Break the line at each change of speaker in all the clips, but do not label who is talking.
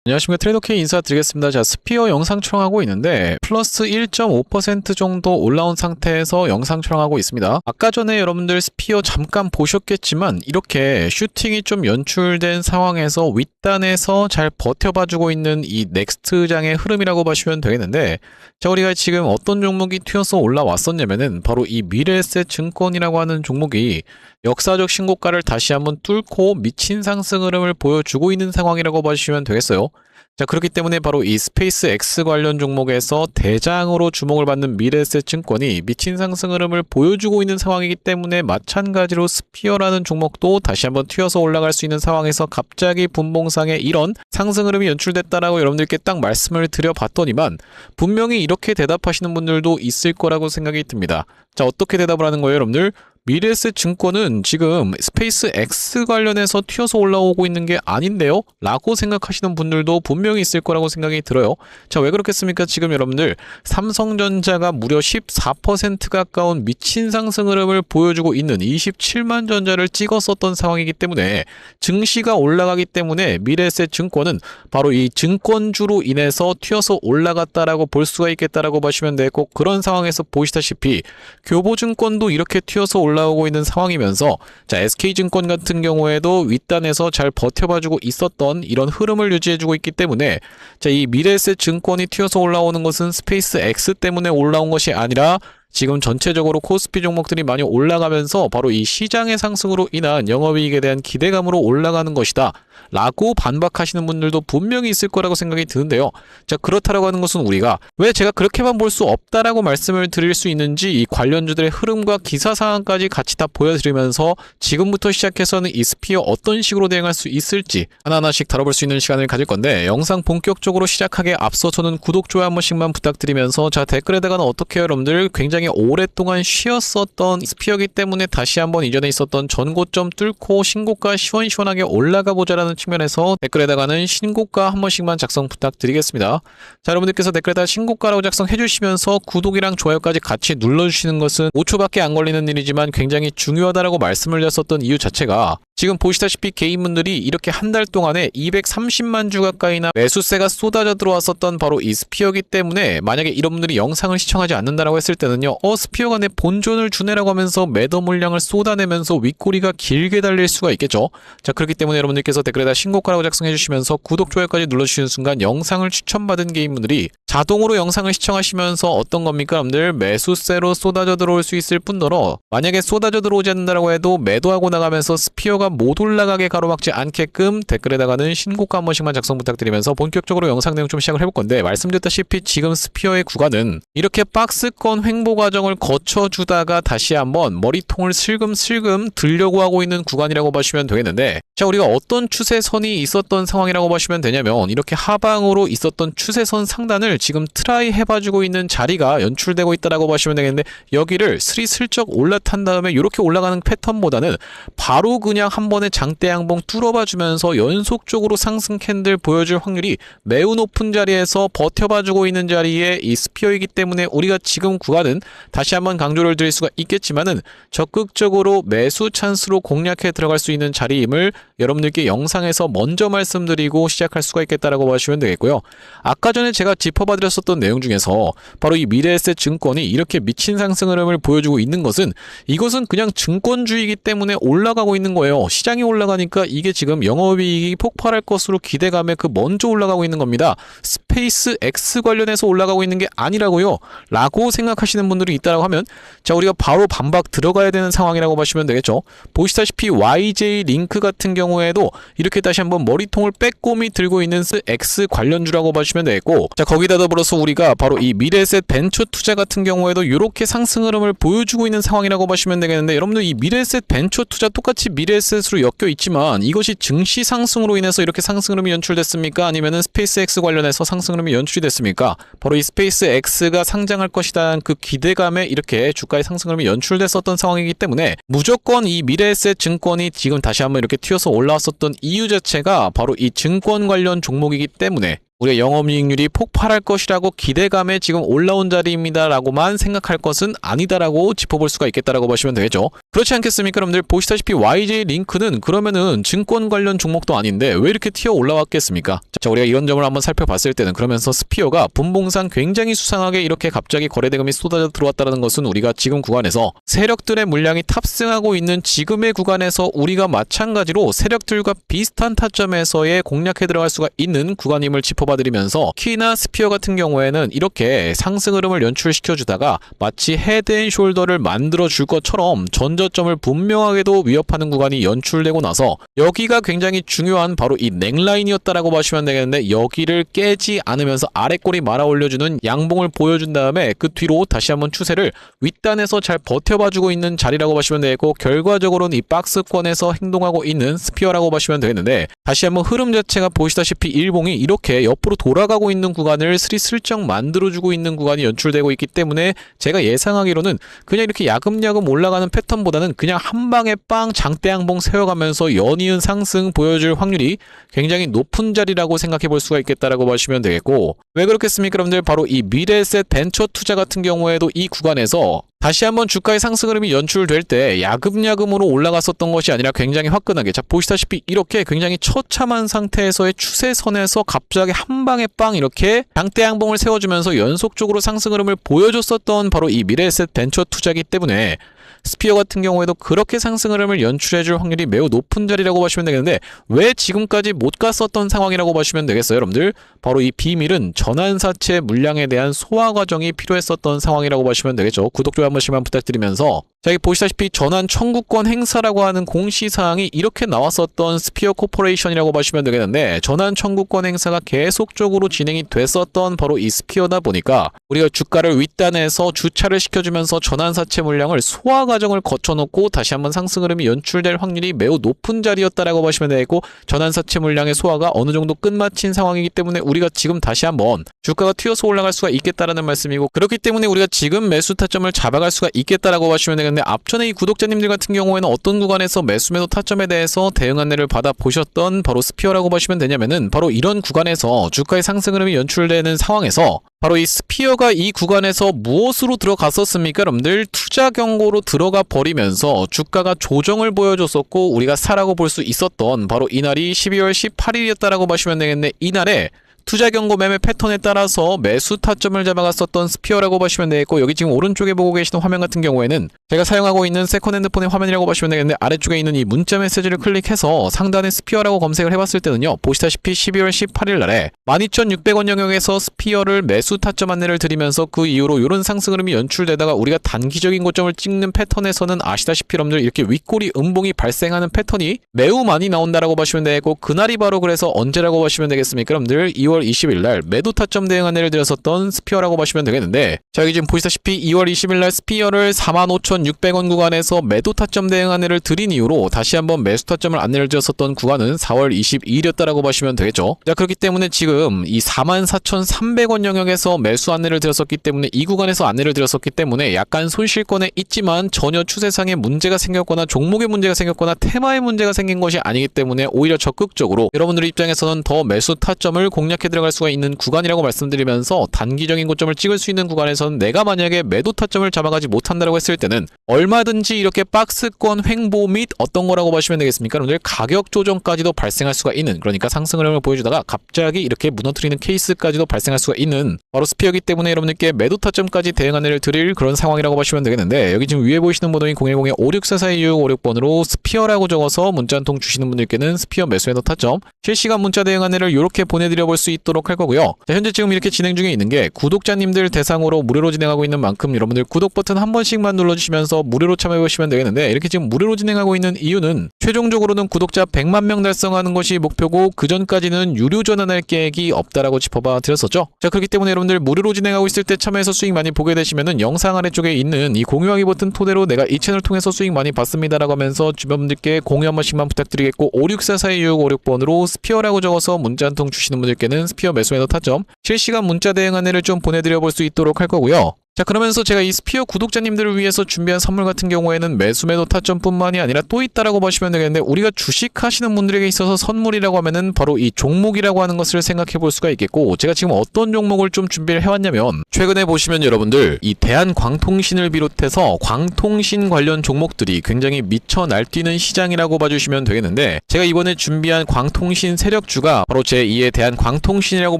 안녕하십니까. 트레이더K 인사드리겠습니다. 자, 스피어 영상 촬영하고 있는데 플러스 1.5% 정도 올라온 상태에서 영상 촬영하고 있습니다. 아까 전에 여러분들 스피어 잠깐 보셨겠지만 이렇게 슈팅이 좀 연출된 상황에서 윗단에서 잘 버텨봐주고 있는 이 넥스트장의 흐름이라고 보시면 되겠는데, 자, 우리가 지금 어떤 종목이 튀어서 올라왔었냐면은 바로 이 미래에셋 증권이라고 하는 종목이 역사적 신고가를 다시 한번 뚫고 미친 상승 흐름을 보여주고 있는 상황이라고 보시면 되겠어요. 자, 그렇기 때문에 바로 이 스페이스 X 관련 종목에서 대장으로 주목을 받는 미래에셋 증권이 미친 상승 흐름을 보여주고 있는 상황이기 때문에 마찬가지로 스피어라는 종목도 다시 한번 튀어서 올라갈 수 있는 상황에서 갑자기 분봉상에 이런 상승 흐름이 연출됐다라고 여러분들께 딱 말씀을 드려봤더니만 분명히 이렇게 대답하시는 분들도 있을 거라고 생각이 듭니다. 자, 어떻게 대답을 하는 거예요, 여러분들? 미래에셋 증권은 지금 스페이스 X 관련해서 튀어서 올라오고 있는 게 아닌데요? 라고 생각하시는 분들도 분명히 있을 거라고 생각이 들어요. 자, 왜 그렇겠습니까? 지금 여러분들 삼성전자가 무려 14% 가까운 미친 상승 흐름을 보여주고 있는 27만 전자를 찍었었던 상황이기 때문에 증시가 올라가기 때문에 미래에셋 증권은 바로 이 증권주로 인해서 튀어서 올라갔다라고 볼 수가 있겠다라고 보시면 되고, 그런 상황에서 보시다시피 교보증권도 이렇게 튀어서 올라오고 있는 상황이면서, 자, SK증권 같은 경우에도 윗단에서 잘 버텨봐주고 있었던 이런 흐름을 유지해주고 있기 때문에, 자, 이 미래에셋 증권이 튀어서 올라오는 것은 스페이스 X 때문에 올라온 것이 아니라 지금 전체적으로 코스피 종목들이 많이 올라가면서 바로 이 시장의 상승으로 인한 영업이익에 대한 기대감으로 올라가는 것이다 라고 반박하시는 분들도 분명히 있을 거라고 생각이 드는데요. 자, 그렇다라고 하는 것은 우리가 왜 제가 그렇게만 볼 수 없다라고 말씀을 드릴 수 있는지 이 관련주들의 흐름과 기사 상황까지 같이 다 보여드리면서 지금부터 시작해서는 이 스피어 어떤 식으로 대응할 수 있을지 하나하나씩 다뤄볼 수 있는 시간을 가질 건데, 영상 본격적으로 시작하기에 앞서서는 구독, 좋아요 한 번씩만 부탁드리면서, 자, 댓글에다가는 어떻게 여러분들 굉장히 오랫동안 쉬었었던 스피어이기 때문에 다시 한번 이전에 있었던 전고점 뚫고 신고가 시원시원하게 올라가 보자라는 측면에서 댓글에다가는 신고가 한 번씩만 작성 부탁드리겠습니다. 자, 여러분들께서 댓글에다가 신고가라고 작성해 주시면서 구독이랑 좋아요까지 같이 눌러주시는 것은 5초밖에 안 걸리는 일이지만 굉장히 중요하다라고 말씀을 드렸었던 이유 자체가, 지금 보시다시피 개인분들이 이렇게 한 달 동안에 230만 주 가까이나 매수세가 쏟아져 들어왔었던 바로 이 스피어이기 때문에, 만약에 이런 분들이 영상을 시청하지 않는다라고 했을 때는요, 스피어가 내 본존을 주네라고 하면서 매도 물량을 쏟아내면서 윗꼬리가 길게 달릴 수가 있겠죠. 자, 그렇기 때문에 여러분들께서 댓글에다 신고가라고 작성해 주시면서 구독, 좋아요까지 눌러주시는 순간 영상을 추천받은 개인분들이 자동으로 영상을 시청하시면서 어떤 겁니까, 여러분들? 매수세로 쏟아져 들어올 수 있을 뿐더러, 만약에 쏟아져 들어오지 않는다라고 해도 매도하고 나가면서 스피어가 못 올라가게 가로막지 않게끔 댓글에다가는 신고가 한 번씩만 작성 부탁드리면서 본격적으로 영상 내용 좀 시작을 해볼 건데, 말씀드렸다시피 지금 스피어의 구간은 이렇게 박스권 횡보 과정을 거쳐주다가 다시 한번 머리통을 슬금슬금 들려고 하고 있는 구간이라고 보시면 되겠는데, 자, 우리가 어떤 추세선이 있었던 상황이라고 보시면 되냐면, 이렇게 하방으로 있었던 추세선 상단을 지금 트라이 해봐주고 있는 자리가 연출되고 있다라고 보시면 되겠는데, 여기를 스리슬쩍 올라탄 다음에 이렇게 올라가는 패턴보다는 바로 그냥 한 번에 장대 양봉 뚫어봐주면서 연속적으로 상승 캔들 보여줄 확률이 매우 높은 자리에서 버텨봐주고 있는 자리에 이 스피어이기 때문에, 우리가 지금 구간은 다시 한번 강조를 드릴 수가 있겠지만은 적극적으로 매수 찬스로 공략해 들어갈 수 있는 자리임을 여러분들께 영상에서 먼저 말씀드리고 시작할 수가 있겠다라고 보시면 되겠고요. 아까 전에 제가 짚어봐드렸었던 내용 중에서 바로 이 미래에셋 증권이 이렇게 미친 상승 흐름을 보여주고 있는 것은, 이것은 그냥 증권주의이기 때문에 올라가고 있는 거예요. 시장이 올라가니까 이게 지금 영업이익이 폭발할 것으로 기대감에 그 먼저 올라가고 있는 겁니다. 스페이스 X 관련해서 올라가고 있는 게 아니라고요 라고 생각하시는 분들이 있다라고 하면, 자, 우리가 바로 반박 들어가야 되는 상황이라고 보시면 되겠죠. 보시다시피 YJ 링크 같은 경우에도 이렇게 다시 한번 머리통을 빼꼼히 들고 있는 X 관련주라고 보시면 되겠고, 자, 거기다 더불어서 우리가 바로 이 미래에셋 벤처 투자 같은 경우에도 이렇게 상승 흐름을 보여주고 있는 상황이라고 보시면 되겠는데, 여러분들 이 미래에셋 벤처 투자 똑같이 미래에셋으로 엮여 있지만 이것이 증시 상승으로 인해서 이렇게 상승 흐름이 연출됐습니까? 아니면은 스페이스 X 관련해서 상승 흐름이 연출이 됐습니까? 바로 이 스페이스 X가 상장할 것이라는 그 기대감에 이렇게 주가의 상승 흐름이 연출됐었던 상황이기 때문에, 무조건 이 미래에셋 증권이 지금 다시 한번 이렇게 튀어서 올라왔었던 이유 자체가 바로 이 증권 관련 종목이기 때문에, 우리가 영업이익률이 폭발할 것이라고 기대감에 지금 올라온 자리입니다라고만 생각할 것은 아니다라고 짚어볼 수가 있겠다라고 보시면 되겠죠. 그렇지 않겠습니까? 여러분들 보시다시피 YJ링크는 그러면은 증권 관련 종목도 아닌데 왜 이렇게 튀어 올라왔겠습니까? 자, 우리가 이런 점을 한번 살펴봤을 때는 그러면서 스피어가 분봉상 굉장히 수상하게 이렇게 갑자기 거래대금이 쏟아져 들어왔다는 것은 우리가 지금 구간에서 세력들의 물량이 탑승하고 있는 지금의 구간에서 우리가 마찬가지로 세력들과 비슷한 타점에서의 공략해 들어갈 수가 있는 구간임을 짚어봐드리면서 키나 스피어 같은 경우에는 이렇게 상승 흐름을 연출시켜주다가 마치 헤드앤숄더를 만들어줄 것처럼 전저점을 분명하게도 위협하는 구간이 연출되고 나서 여기가 굉장히 중요한 바로 이 넥라인이었다라고 보시면 되겠는데 여기를 깨지 않으면서 아래꼬리 말아 올려주는 양봉을 보여준 다음에 그 뒤로 다시 한번 추세를 윗단에서 잘 버텨봐주고 있는 자리라고 보시면 되겠고 결과적으로는 이 박스권에서 행동하고 있는 스피어라고 보시면 되겠는데 다시 한번 흐름 자체가 보시다시피 일봉이 이렇게 옆으로 돌아가고 있는 구간을 스리슬쩍 만들어주고 있는 구간이 연출되고 있기 때문에 제가 예상하기로는 그냥 이렇게 야금야금 올라가는 패턴보다는 그냥 한 방에 빵 장대 양봉 세워가면서 연이은 상승 보여줄 확률이 굉장히 높은 자리라고 생각해 볼 수가 있겠다라고 보시면 되겠고 왜 그렇겠습니까? 여러분들 바로 이 미래에셋 벤처 투자 같은 경우에도 이 구간에서 다시 한번 주가의 상승 흐름이 연출될 때 야금야금으로 올라갔었던 것이 아니라 굉장히 화끈하게 자 보시다시피 이렇게 굉장히 처참한 상태에서의 추세선에서 갑자기 한 방에 빵 이렇게 장대 양봉을 세워주면서 연속적으로 상승 흐름을 보여줬었던 바로 이 미래에셋 벤처 투자이기 때문에 스피어 같은 경우에도 그렇게 상승 흐름을 연출해줄 확률이 매우 높은 자리라고 보시면 되겠는데 왜 지금까지 못 갔었던 상황이라고 보시면 되겠어요 여러분들? 바로 이 비밀은 전환사채 물량에 대한 소화 과정이 필요했었던 상황이라고 보시면 되겠죠. 구독, 좋아요 한 번씩만 부탁드리면서 자, 여기 보시다시피 전환 청구권 행사라고 하는 공시사항이 이렇게 나왔었던 스피어 코퍼레이션이라고 보시면 되겠는데 전환 청구권 행사가 계속적으로 진행이 됐었던 바로 이 스피어다 보니까 우리가 주가를 윗단에서 주차를 시켜주면서 전환사채 물량을 소화 과정을 거쳐놓고 다시 한번 상승 흐름이 연출될 확률이 매우 높은 자리였다라고 보시면 되겠고 전환사채 물량의 소화가 어느 정도 끝마친 상황이기 때문에 우리가 지금 다시 한번 주가가 튀어서 올라갈 수가 있겠다라는 말씀이고 그렇기 때문에 우리가 지금 매수 타점을 잡아갈 수가 있겠다라고 보시면 되겠는데 앞전에 이 구독자님들 같은 경우에는 어떤 구간에서 매수 매도 타점에 대해서 대응 안내를 받아 보셨던 바로 스피어라고 보시면 되냐면은 바로 이런 구간에서 주가의 상승 흐름이 연출되는 상황에서 바로 이 스피어가 이 구간에서 무엇으로 들어갔었습니까? 여러분들 투자 경고로 들어가 버리면서 주가가 조정을 보여줬었고 우리가 사라고 볼 수 있었던 바로 이날이 12월 18일이었다라고 보시면 되겠네. 이날에 투자 경고 매매 패턴에 따라서 매수 타점을 잡아갔었던 스피어라고 보시면 되겠고 여기 지금 오른쪽에 보고 계시는 화면 같은 경우에는 제가 사용하고 있는 세컨 핸드폰의 화면이라고 보시면 되겠는데 아래쪽에 있는 이 문자 메시지를 클릭해서 상단에 스피어라고 검색을 해봤을 때는요 보시다시피 12월 18일 날에 12,600원 영역에서 스피어를 매수 타점 안내를 드리면서 그 이후로 이런 상승 흐름이 연출되다가 우리가 단기적인 고점을 찍는 패턴에서는 아시다시피 여러분들 이렇게 윗꼬리 음봉이 발생하는 패턴이 매우 많이 나온다라고 보시면 되겠고 그날이 바로 그래서 언제라고 보시면 되겠습니까? 여러분들 2월 20일 날 매도 타점 대응 안내를 드렸었던 스피어라고 보시면 되겠는데 자 여기 지금 보시다시피 2월 20일 날 스피어를 45,600원 구간에서 매도 타점 대응 안내를 드린 이후로 다시 한번 매수 타점을 안내를 드렸었던 구간은 4월 22일이었다라고 보시면 되겠죠. 자 그렇기 때문에 지금 이 44,300원 영역에서 매수 안내를 드렸었기 때문에 이 구간에서 안내를 드렸었기 때문에 약간 손실권에 있지만 전혀 추세상에 문제가 생겼거나 종목에 문제가 생겼거나 테마에 문제가 생긴 것이 아니기 때문에 오히려 적극적으로 여러분들 입장에서는 더 매수 타점을 공략해 들어갈 수가 있는 구간이라고 말씀드리면서 단기적인 고점을 찍을 수 있는 구간에서는 내가 만약에 매도 타점을 잡아가지 못한다고 했을 때는 얼마든지 이렇게 박스권 횡보 및 어떤 거라고 보시면 되겠습니까? 여러분들 가격 조정까지도 발생할 수가 있는 그러니까 상승 흐름을 보여주다가 갑자기 이렇게 무너뜨리는 케이스까지도 발생할 수가 있는 바로 스피어이기 때문에 여러분들께 매도 타점까지 대응 안내를 드릴 그런 상황이라고 보시면 되겠는데 여기 지금 위에 보이시는 번호인 010-5644-2656번으로 스피어라고 적어서 문자 한 통 주시는 분들께는 스피어 매수 매도 타점 실시간 문자 대응 안내를 이렇게 보내드려 볼 수 있도록 할 거고요. 자, 현재 지금 이렇게 진행 중에 있는 게 구독자님들 대상으로 무료로 진행하고 있는 만큼 여러분들 구독 버튼 한 번씩만 눌러주시면서 무료로 참여해 보시면 되겠는데 이렇게 지금 무료로 진행하고 있는 이유는 최종적으로는 구독자 100만 명 달성하는 것이 목표고 그 전까지는 유료 전환할 계획이 없다라고 짚어봐 드렸었죠. 자 그렇기 때문에 여러분들 무료로 진행하고 있을 때 참여해서 수익 많이 보게 되시면은 영상 아래쪽에 있는 이 공유하기 버튼 토대로 내가 이 채널 통해서 수익 많이 봤습니다라고 하면서 주변 분들께 공유 한 번씩만 부탁드리겠고 5644-2656번으로 스피어라고 적어서 문자 한 통 주시는 분들께는 스피어 매수 매도 타점 실시간 문자 대응 안내를 좀 보내드려 볼 수 있도록 할 거고요. 자, 그러면서 제가 이 스피어 구독자님들을 위해서 준비한 선물 같은 경우에는 매수 매도 타점뿐만이 아니라 또 있다라고 보시면 되겠는데, 우리가 주식 하시는 분들에게 있어서 선물이라고 하면은 바로 이 종목이라고 하는 것을 생각해 볼 수가 있겠고, 제가 지금 어떤 종목을 좀 준비를 해왔냐면, 최근에 보시면 여러분들 이 대한광통신을 비롯해서 광통신 관련 종목들이 굉장히 미쳐 날뛰는 시장이라고 봐주시면 되겠는데, 제가 이번에 준비한 광통신 세력주가 바로 제2의 대한광통신이라고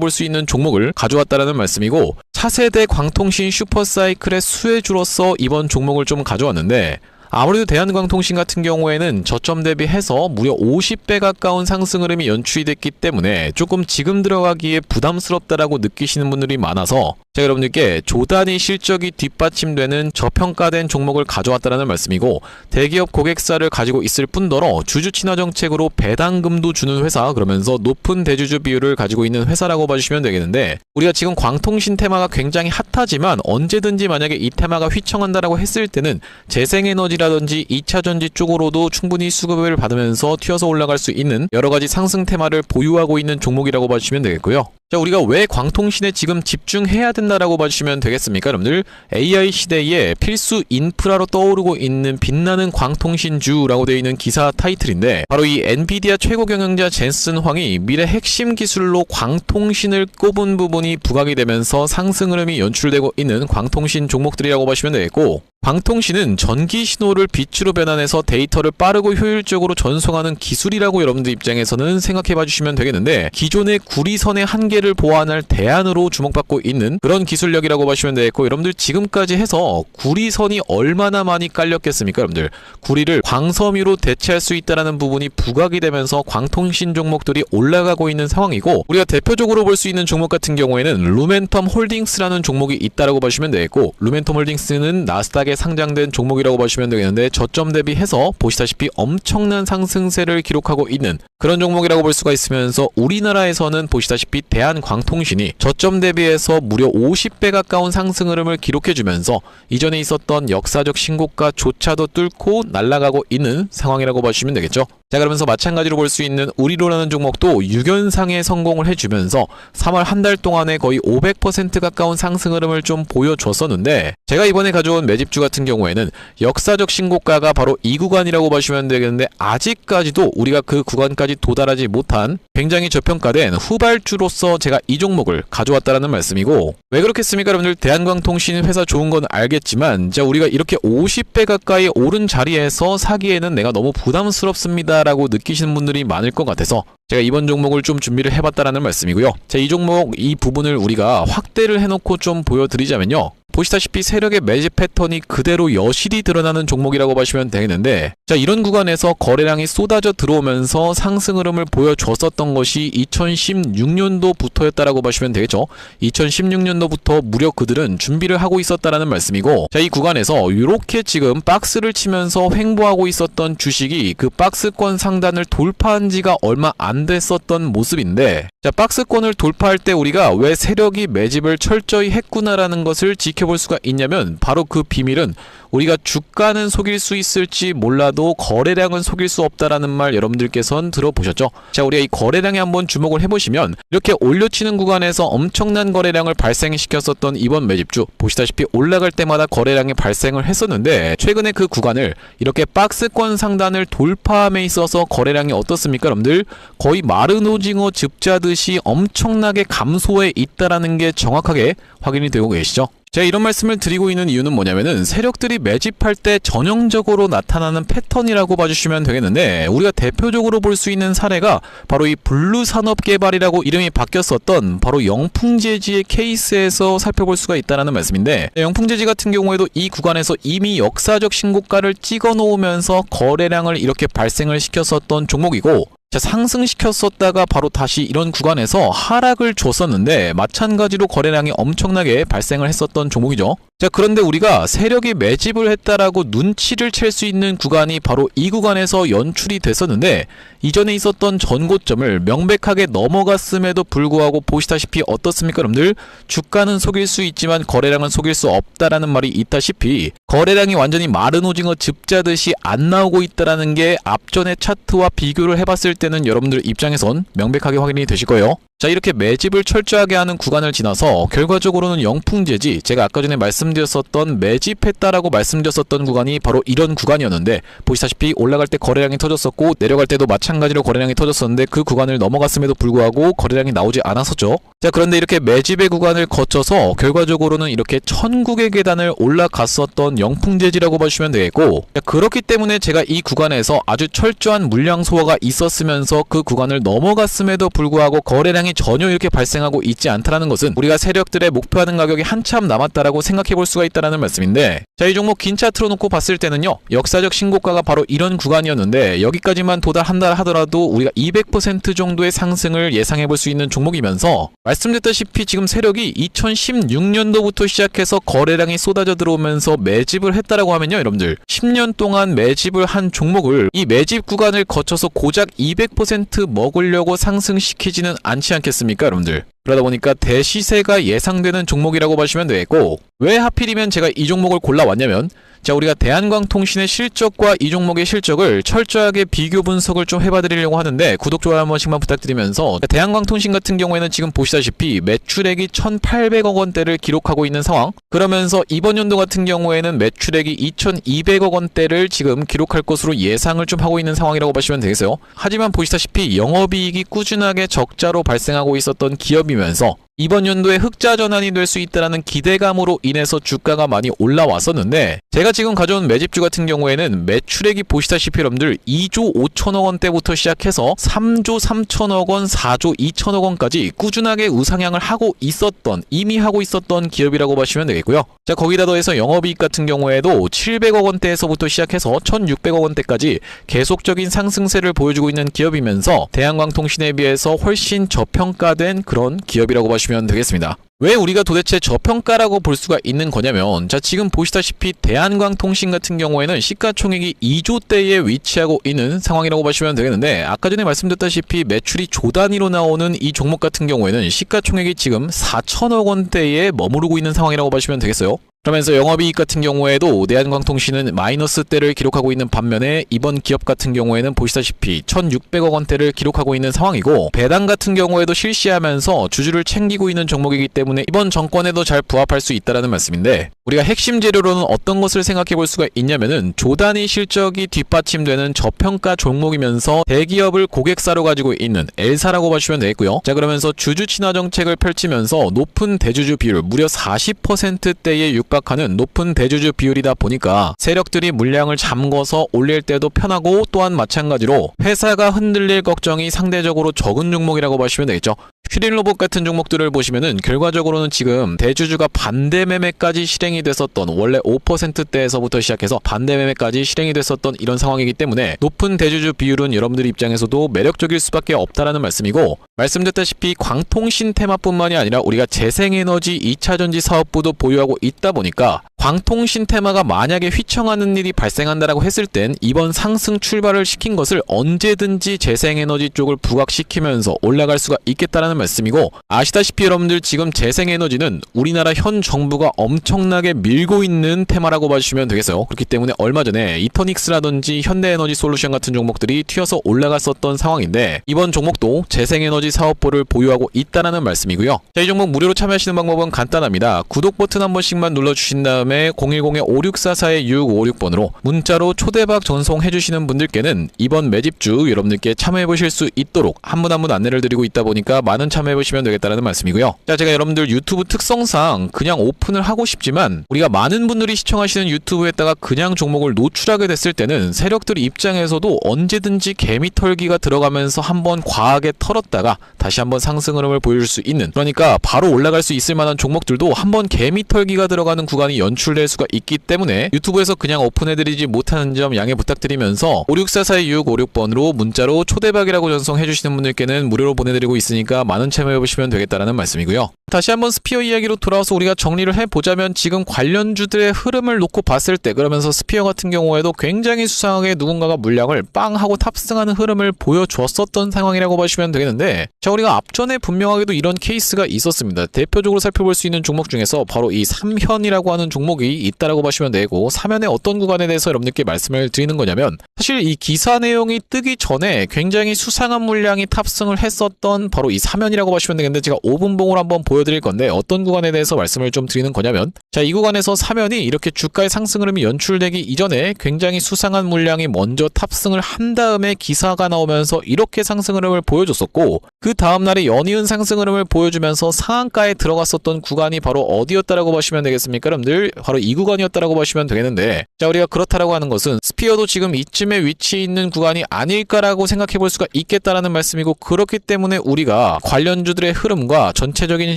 볼 수 있는 종목을 가져왔다라는 말씀이고, 차세대 광통신 슈퍼사이클의 수혜주로서 이번 종목을 좀 가져왔는데, 아무래도 대한광통신 같은 경우에는 저점 대비해서 무려 50배 가까운 상승 흐름이 연출이 됐기 때문에 조금 지금 들어가기에 부담스럽다라고 느끼시는 분들이 많아서 제가 여러분들께 조단위 실적이 뒷받침되는 저평가된 종목을 가져왔다는 말씀이고, 대기업 고객사를 가지고 있을 뿐더러 주주 친화 정책으로 배당금도 주는 회사, 그러면서 높은 대주주 비율을 가지고 있는 회사라고 봐주시면 되겠는데, 우리가 지금 광통신 테마가 굉장히 핫하지만 언제든지 만약에 이 테마가 휘청한다라고 했을 때는 재생에너지라든지 2차전지 쪽으로도 충분히 수급을 받으면서 튀어서 올라갈 수 있는 여러가지 상승 테마를 보유하고 있는 종목이라고 봐주시면 되겠고요. 자, 우리가 왜 광통신에 지금 집중해야 된다라고 봐주시면 되겠습니까? 여러분들 AI 시대에 필수 인프라로 떠오르고 있는 빛나는 광통신주라고 되어 있는 기사 타이틀인데, 바로 이 엔비디아 최고 경영자 젠슨 황이 미래 핵심 기술로 광통신을 꼽은 부분이 부각이 되면서 상승 흐름이 연출되고 있는 광통신 종목들이라고 보시면 되겠고, 광통신은 전기 신호를 빛으로 변환해서 데이터를 빠르고 효율적으로 전송하는 기술이라고 여러분들 입장에서는 생각해 봐주시면 되겠는데, 기존의 구리선의 한계를 보완할 대안으로 주목받고 있는 그런 기술력이라고 보시면 되겠고, 여러분들 지금까지 해서 구리선이 얼마나 많이 깔렸겠습니까? 여러분들 구리를 광섬유로 대체할 수 있다는 부분이 부각이 되면서 광통신 종목들이 올라가고 있는 상황이고, 우리가 대표적으로 볼 수 있는 종목 같은 경우에는 루멘텀 홀딩스라는 종목이 있다라고 보시면 되겠고, 루멘텀 홀딩스는 나스닥에 상장된 종목이라고 보시면 되겠는데, 저점 대비해서 보시다시피 엄청난 상승세를 기록하고 있는 그런 종목이라고 볼 수가 있으면서, 우리나라에서는 보시다시피 대한광통신이 저점 대비해서 무려 50배 가까운 상승 흐름을 기록해주면서 이전에 있었던 역사적 신고가조차도 뚫고 날아가고 있는 상황이라고 보시면 되겠죠. 자, 그러면서 마찬가지로 볼 수 있는 우리로라는 종목도 6연상에 성공을 해주면서 3월 한 달 동안에 거의 500% 가까운 상승 흐름을 좀 보여줬었는데, 제가 이번에 가져온 매집주 같은 경우에는 역사적 신고가가 바로 이 구간이라고 보시면 되겠는데, 아직까지도 우리가 그 구간까지 도달하지 못한 굉장히 저평가된 후발주로서 제가 이 종목을 가져왔다라는 말씀이고, 왜 그렇겠습니까? 여러분들 대한광통신 회사 좋은 건 알겠지만, 자, 우리가 이렇게 50배 가까이 오른 자리에서 사기에는 내가 너무 부담스럽습니다 라고 느끼시는 분들이 많을 것 같아서 제가 이번 종목을 좀 준비를 해봤다라는 말씀이고요. 자, 이 종목 이 부분을 우리가 확대를 해놓고 좀 보여드리자면요, 보시다시피 세력의 매집 패턴이 그대로 여실히 드러나는 종목이라고 보시면 되겠는데, 자, 이런 구간에서 거래량이 쏟아져 들어오면서 상승 흐름을 보여줬었던 것이 2016년도부터였다라고 보시면 되겠죠. 2016년도부터 무려 그들은 준비를 하고 있었다라는 말씀이고, 자, 이 구간에서 이렇게 지금 박스를 치면서 횡보하고 있었던 주식이 그 박스권 상단을 돌파한 지가 얼마 안 됐었던 모습인데, 자, 박스권을 돌파할 때 우리가 왜 세력이 매집을 철저히 했구나라는 것을 지켜볼 수가 있냐면, 바로 그 비밀은 우리가 주가는 속일 수 있을지 몰라도 거래량은 속일 수 없다라는 말 여러분들께서는 들어보셨죠? 자, 우리가 이 거래량에 한번 주목을 해보시면, 이렇게 올려치는 구간에서 엄청난 거래량을 발생시켰었던 이번 매집주, 보시다시피 올라갈 때마다 거래량이 발생을 했었는데, 최근에 그 구간을 이렇게 박스권 상단을 돌파함에 있어서 거래량이 어떻습니까? 여러분들 거의 마른 오징어 즙자듯이 엄청나게 감소해 있다라는 게 정확하게 확인이 되고 계시죠? 제가 이런 말씀을 드리고 있는 이유는 뭐냐면은, 세력들이 매집할 때 전형적으로 나타나는 패턴이라고 봐주시면 되겠는데, 우리가 대표적으로 볼 수 있는 사례가 바로 이 블루산업개발이라고 이름이 바뀌었었던 바로 영풍재지의 케이스에서 살펴볼 수가 있다는 말씀인데, 영풍재지 같은 경우에도 이 구간에서 이미 역사적 신고가를 찍어 놓으면서 거래량을 이렇게 발생을 시켰었던 종목이고, 자, 상승시켰었다가 바로 다시 이런 구간에서 하락을 줬었는데, 마찬가지로 거래량이 엄청나게 발생을 했었던 종목이죠. 자, 그런데 우리가 세력이 매집을 했다라고 눈치를 챌 수 있는 구간이 바로 이 구간에서 연출이 됐었는데, 이전에 있었던 전고점을 명백하게 넘어갔음에도 불구하고 보시다시피 어떻습니까? 여러분들 주가는 속일 수 있지만 거래량은 속일 수 없다라는 말이 있다시피, 거래량이 완전히 마른 오징어 즙자듯이 안 나오고 있다라는 게 앞전의 차트와 비교를 해봤을 때는 여러분들 입장에선 명백하게 확인이 되실 거예요. 자, 이렇게 매집을 철저하게 하는 구간을 지나서 결과적으로는 영풍재지, 제가 아까 전에 말씀드렸었던 매집했다라고 말씀드렸었던 구간이 바로 이런 구간이었는데, 보시다시피 올라갈 때 거래량이 터졌었고 내려갈 때도 마찬가지로 거래량이 터졌었는데 그 구간을 넘어갔음에도 불구하고 거래량이 나오지 않았었죠. 자, 그런데 이렇게 매집의 구간을 거쳐서 결과적으로는 이렇게 천국의 계단을 올라갔었던 영풍재지라고 봐주시면 되겠고, 자, 그렇기 때문에 제가 이 구간에서 아주 철저한 물량 소화가 있었으면서 그 구간을 넘어갔음에도 불구하고 거래량이 전혀 이렇게 발생하고 있지 않다라는 것은 우리가 세력들의 목표하는 가격이 한참 남았다라고 생각해 볼 수가 있다라는 말씀인데, 자, 이 종목 긴 차트로 놓고 봤을 때는요, 역사적 신고가가 바로 이런 구간이었는데 여기까지만 도달한다 하더라도 우리가 200% 정도의 상승을 예상해 볼 수 있는 종목이면서, 말씀드렸다시피 지금 세력이 2016년도부터 시작해서 거래량이 쏟아져 들어오면서 매집을 했다라고 하면요, 여러분들 10년 동안 매집을 한 종목을 이 매집 구간을 거쳐서 고작 200% 먹으려고 상승시키지는 않지 않겠습니까, 여러분들? 그러다 보니까 대시세가 예상되는 종목이라고 보시면 되겠고, 왜 하필이면 제가 이 종목을 골라왔냐면, 자, 우리가 대한광통신의 실적과 이 종목의 실적을 철저하게 비교 분석을 좀 해봐드리려고 하는데, 구독, 좋아요 한 번씩만 부탁드리면서, 대한광통신 같은 경우에는 지금 보시다시피 매출액이 1,800억 원대를 기록하고 있는 상황, 그러면서 이번 연도 같은 경우에는 매출액이 2,200억 원대를 지금 기록할 것으로 예상을 좀 하고 있는 상황이라고 보시면 되겠어요. 하지만 보시다시피 영업이익이 꾸준하게 적자로 발생하고 있었던 기업이면서 이번 연도에 흑자 전환이 될 수 있다는 기대감으로 인해서 주가가 많이 올라왔었는데, 제가 지금 가져온 매집주 같은 경우에는 매출액이 보시다시피 여러분들 2조 5천억 원대부터 시작해서 3조 3천억 원, 4조 2천억 원까지 꾸준하게 우상향을 하고 있었던, 이미 하고 있었던 기업이라고 보시면 되겠고요. 자, 거기다 더해서 영업이익 같은 경우에도 700억 원대에서부터 시작해서 1,600억 원대까지 계속적인 상승세를 보여주고 있는 기업이면서 대한광통신에 비해서 훨씬 저평가된 그런 기업이라고 보시면 되겠습니다. 왜 우리가 도대체 저평가라고 볼 수가 있는 거냐면, 자, 지금 보시다시피 대한광통신 같은 경우에는 시가총액이 2조대에 위치하고 있는 상황이라고 보시면 되겠는데, 아까 전에 말씀드렸다시피 매출이 조 단위로 나오는 이 종목 같은 경우에는 시가총액이 지금 4천억 원대에 머무르고 있는 상황이라고 보시면 되겠어요. 그러면서 영업이익 같은 경우에도 대한광통신은 마이너스대를 기록하고 있는 반면에 이번 기업 같은 경우에는 보시다시피 1,600억 원대를 기록하고 있는 상황이고, 배당 같은 경우에도 실시하면서 주주를 챙기고 있는 종목이기 때문에 이번 정권에도 잘 부합할 수 있다는 말씀인데, 우리가 핵심 재료로는 어떤 것을 생각해 볼 수가 있냐면은 조단위 실적이 뒷받침되는 저평가 종목이면서 대기업을 고객사로 가지고 있는 L사라고 보시면 되겠고요. 자, 그러면서 주주 친화 정책을 펼치면서 높은 대주주 비율, 무려 40%대에 육박하는 높은 대주주 비율이다 보니까 세력들이 물량을 잠궈서 올릴 때도 편하고, 또한 마찬가지로 회사가 흔들릴 걱정이 상대적으로 적은 종목이라고 보시면 되겠죠. 슈린로봇 같은 종목들을 보시면은 결과적으로는 지금 대주주가 반대 매매까지 실행이 됐었던, 원래 5%대에서부터 시작해서 반대 매매까지 실행이 됐었던 이런 상황이기 때문에 높은 대주주 비율은 여러분들 입장에서도 매력적일 수밖에 없다라는 말씀이고, 말씀드렸다시피 광통신 테마뿐만이 아니라 우리가 재생에너지 2차전지 사업부도 보유하고 있다 보니까 광통신 테마가 만약에 휘청하는 일이 발생한다라고 했을 땐 이번 상승 출발을 시킨 것을 언제든지 재생에너지 쪽을 부각시키면서 올라갈 수가 있겠다라는 말씀이고, 아시다시피 여러분들 지금 재생에너지는 우리나라 현 정부가 엄청나게 밀고 있는 테마라고 봐주시면 되겠어요. 그렇기 때문에 얼마 전에 이터닉스라든지 현대에너지 솔루션 같은 종목들이 튀어서 올라갔었던 상황인데, 이번 종목도 재생에너지 사업부를 보유하고 있다라는 말씀이고요. 자, 이 종목 무료로 참여하시는 방법은 간단합니다. 구독 버튼 한 번씩만 눌러주신 다음에 010-5644-6656번으로 문자로 초대박 전송해주시는 분들께는 이번 매집주 여러분들께 참여해보실 수 있도록 한 분 한 분 안내를 드리고 있다 보니까 많은 참여해보시면 되겠다는 말씀이고요. 자, 제가 여러분들 유튜브 특성상 그냥 오픈을 하고 싶지만, 우리가 많은 분들이 시청하시는 유튜브에다가 그냥 종목을 노출하게 됐을 때는 세력들 입장에서도 언제든지 개미 털기가 들어가면서 한번 과하게 털었다가 다시 한번 상승 흐름을 보여줄 수 있는, 그러니까 바로 올라갈 수 있을 만한 종목들도 한번 개미 털기가 들어가는 구간이 연출될 수가 있기 때문에 유튜브에서 그냥 오픈해드리지 못하는 점 양해 부탁드리면서 564-4656번으로 문자로 초대박이라고 전송해주시는 분들께는 무료로 보내드리고 있으니까 많은 참여해보시면 되겠다라는 말씀이고요. 다시 한번 스피어 이야기로 돌아와서 우리가 정리를 해보자면, 지금 관련주들의 흐름을 놓고 봤을 때, 그러면서 스피어 같은 경우에도 굉장히 수상하게 누군가가 물량을 빵 하고 탑승하는 흐름을 보여줬었던 상황이라고 보시면 되겠는데, 자, 우리가 앞전에 분명하게도 이런 케이스가 있었습니다. 대표적으로 살펴볼 수 있는 종목 중에서 바로 이 3현이라고 하는 종목이 있다라고 보시면 되고, 3현의 어떤 구간에 대해서 여러분들께 말씀을 드리는 거냐면, 사실 이 기사 내용이 뜨기 전에 굉장히 수상한 물량이 탑승을 했었던 바로 이 3현이라고 보시면 되겠는데, 제가 5분봉으로 한번 보여드릴 건데 어떤 구간에 대해서 말씀을 좀 드리는 거냐면, 자, 이 구간에서 3현이 이렇게 주가의 상승 흐름이 연출되기 이전에 굉장히 수상한 물량이 먼저 탑승을 한 다음에 기사가 나오면서 이렇게 상승 흐름을 보여줬었고, 그 다음날에 연이은 상승 흐름을 보여주면서 상한가에 들어갔었던 구간이 바로 어디였다라고 보시면 되겠습니까? 여러분들 바로 이 구간이었다라고 보시면 되겠는데, 자, 우리가 그렇다라고 하는 것은 스피어도 지금 이쯤에 위치해 있는 구간이 아닐까라고 생각해 볼 수가 있겠다라는 말씀이고, 그렇기 때문에 우리가 관련주들의 흐름과 전체적인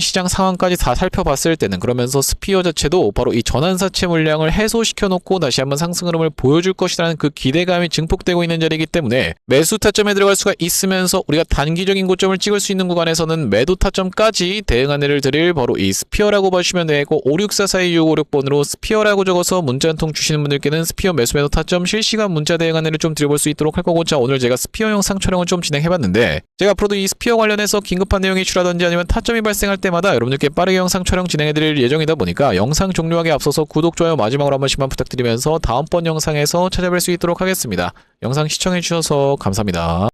시장 상황까지 다 살펴봤을 때는, 그러면서 스피어 자체도 바로 이 전환사채 물량을 해소시켜 놓고 다시 한번 상승 흐름을 보여줄 것이라는 그 기대감이 증폭되고 있는 자리이기 때문에 매수 타점에 들어갈 수가 있으면서 우리가 단기적인 고점을 찍을 수 있는 구간에서는 매도 타점까지 대응 안내를 드릴 바로 이 스피어라고 보시면 되고, 564426556번으로 스피어라고 적어서 문자 한 통 주시는 분들께는 스피어 매수 매도 타점 실시간 문자 대응 안내를 좀 드려볼 수 있도록 할 거고, 자, 오늘 제가 스피어 영상 촬영을 좀 진행해봤는데, 제가 앞으로도 이 스피어 관련해서 긴급한 내용이 출하든지 아니면 타점이 발생할 때마다 여러분들께 빠르게 영상 촬영 진행해드릴 예정이다 보니까 영상 종료하기 앞서서 구독, 좋아요 마지막으로 한 번씩만 부탁드리면서 다음번 영상에서 찾아뵐 수 있도록 하겠습니다. 영상 시청해주셔서 감사합니다.